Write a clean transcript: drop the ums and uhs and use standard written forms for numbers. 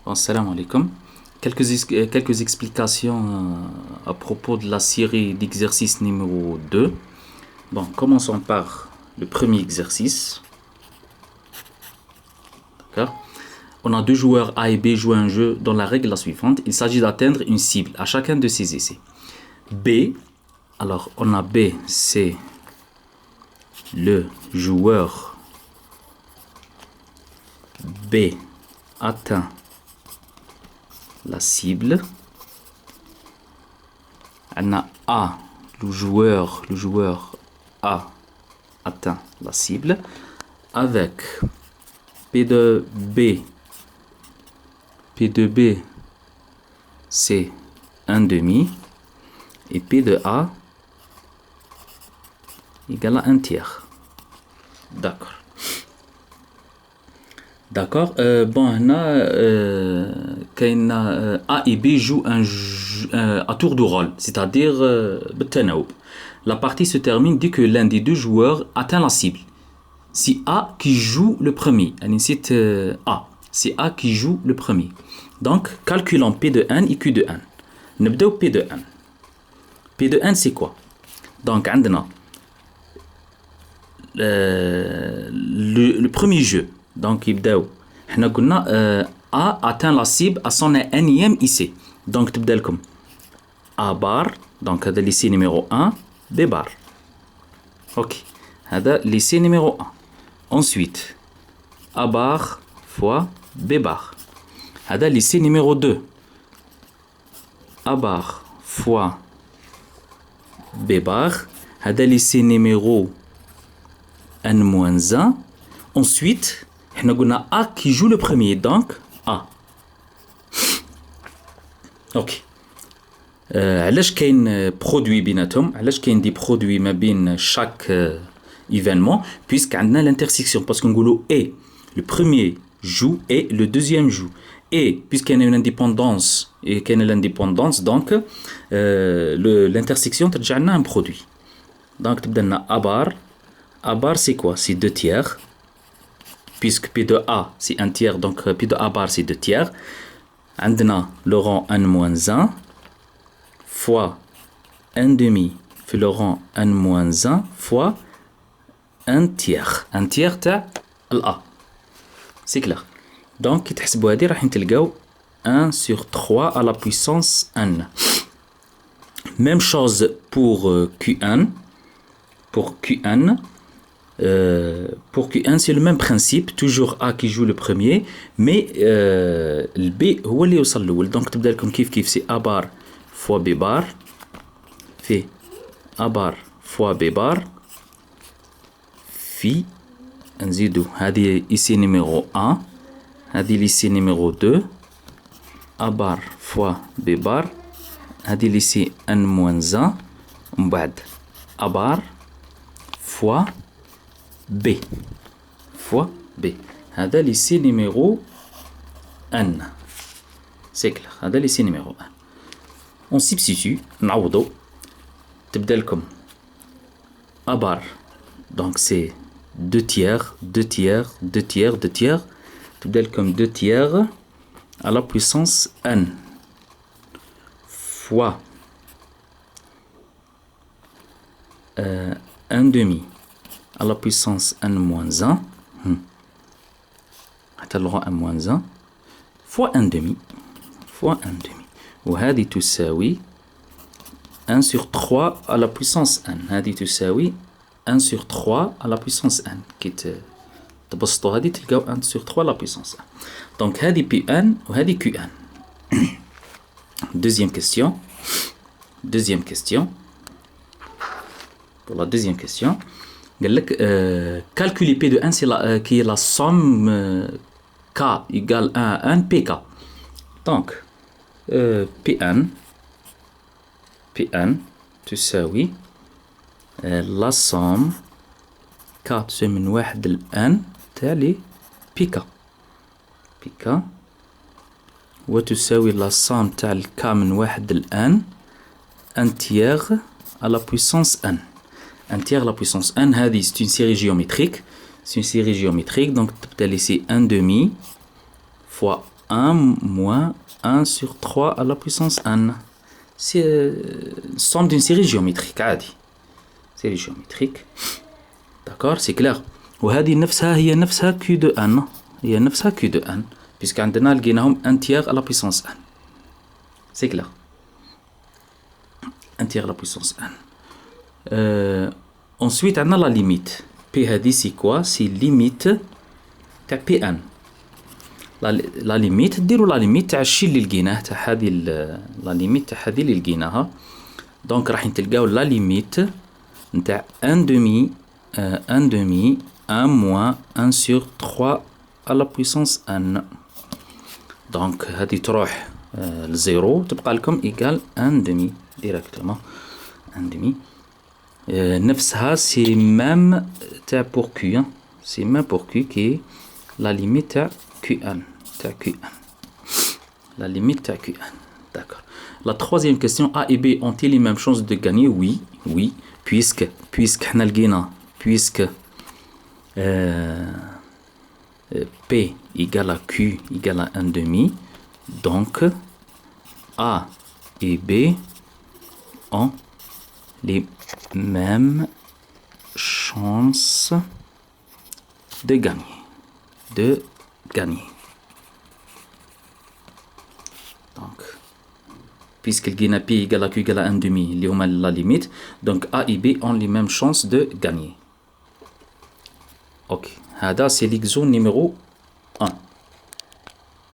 Assalamu alaikum. Quelques explications à propos de la série d'exercices numéro 2. Bon, commençons par le premier exercice. D'accord. On a deux joueurs A et B jouent un jeu dont la règle est la suivante. Il s'agit d'atteindre une cible à chacun de ces essais. B, alors on a B, c'est le joueur B atteint la cible. On a A, le joueur A atteint la cible avec P de B. P de B, c'est un demi. Et P de A égale à un tiers. D'accord. D'accord. Bon, on a A et B jouent à tour de rôle, c'est-à-dire la partie se termine dès que l'un des deux joueurs atteint la cible. C'est A qui joue le premier. C'est A. C'est A qui joue le premier. Donc, calculons P de n et Q de n. نبداو P de n. P de n, c'est quoi? Donc, عندنا le premier jeu. Donc, يبداو. حنا قلنا A atteint la cible à son énième essai. Donc, تبدا لكم A bar. Donc, هذا l'essai numéro 1. B bar. Ok. هذا l'essai numéro 1. Ensuite, A bar fois B bar. هذا l'essai numéro 2. A bar fois B bar. هذا l'essai numéro n-1. Ensuite, on a A qui joue le premier, donc A. Ok. علاش كاين produit بيناتهم؟ علاش كاين دي produits ما بين chaque événement؟ Puisque عندنا l'intersection, parce qu'on dit et le premier joue et le deuxième joue. Et puisqu'il y a une indépendance et qu'il y a l'indépendance, donc l'intersection ترجع لنا un produit. Donc تبدا لنا A bar. A bar, c'est quoi? C'est 2 tiers. Puisque P de A, c'est 1 tiers, donc P de A bar, c'est 2 tiers. عندنا le rang n-1 fois 1 demi fait le rang n-1 fois 1 tiers. 1 tiers تاع A. C'est clair. Donc, كي تحسبوا هذه راح تلقاو 1 sur 3 à la puissance n. Même chose pour Qn. Pour Qn, c'est le même principe, toujours A qui joue le premier, mais le B هو اللي يوصل الأول. Donc تبدا لكم كيف c'est A bar fois B bar في A bar fois B bar في نزيدو هذه ici numéro 1, هذه ici numéro 2, A bar fois B bar, هذه ici n-1 ومن بعد A bar fois B fois B. هذا lycée numéro n. C'est clair. هذا lycée numéro 1. On substitue. نعوضو. تبدا لكم A bar. Donc c'est 2 tiers, 2 tiers, 2 tiers, 2 tiers. تبدا لكم 2 tiers à la puissance n fois 1 demi à la puissance n-1 حتى le rang n-1 fois 1 demi fois 1 demi وهذه تساوي 1 sur 3 à la puissance n. هذه تساوي 1 sur 3 à la puissance n. كي تبسطوا هذه تلقاو 1 sur 3 à la puissance n. Donc هذه Pn وهذه Qn. Deuxième question. Deuxième question. Pour la deuxième question, calculer P de n, qui est la somme K égale 1 à 1 PK. Donc, Pn تساوي la somme K تساوي من 1 ل n تاع لي PK. وتساوي la somme تاع ال K من 1 ل n 1 tiers à la puissance n. 1 tiers à la puissance n, c'est une série géométrique. C'est une série géométrique, donc tu peux laisser 1 demi fois 1 moins 1 sur 3 à la puissance n. C'est somme d'une série géométrique عادي. Série géométrique. D'accord, c'est clair. وهذه نفسها هي نفسها Q de n. هي نفسها Q de n. Puisque عندنا لقيناهم 1 tiers à la puissance n. C'est clair. 1 tiers à la puissance n. Ensuite, on a la limite. P هذه c'est quoi? C'est limite تاع Pn. لا ليميت ديروا لا ليميت تاع الشيء اللي لقيناه تاع هذه لا ليميت تاع هذه اللي لقيناها. دونك راح تلقاو لا ليميت نتاع 1 demi 1 demi 1 moins 1 sur 3 à la puissance n. دونك هذه تروح لزيرو تبقى لكم ايكال 1 demi ديريكتومون 1 demi. نفسها سي ميم تاع بور كيو. سي ميم بور كيو كي la limite تاع Qn. La limite تاع Qn. D'accord. La troisième question, A et B ont-ils les mêmes chances de gagner? Oui, oui, puisque حنا لقينا puisque P égale à Q égale à 1 demi, donc A et B ont les mêmes chances de gagner. Donc, puisque le P égale à Q égale à 1 demi, les la limite, donc A et B ont les mêmes chances de gagner. Ok, c'est l'exo numéro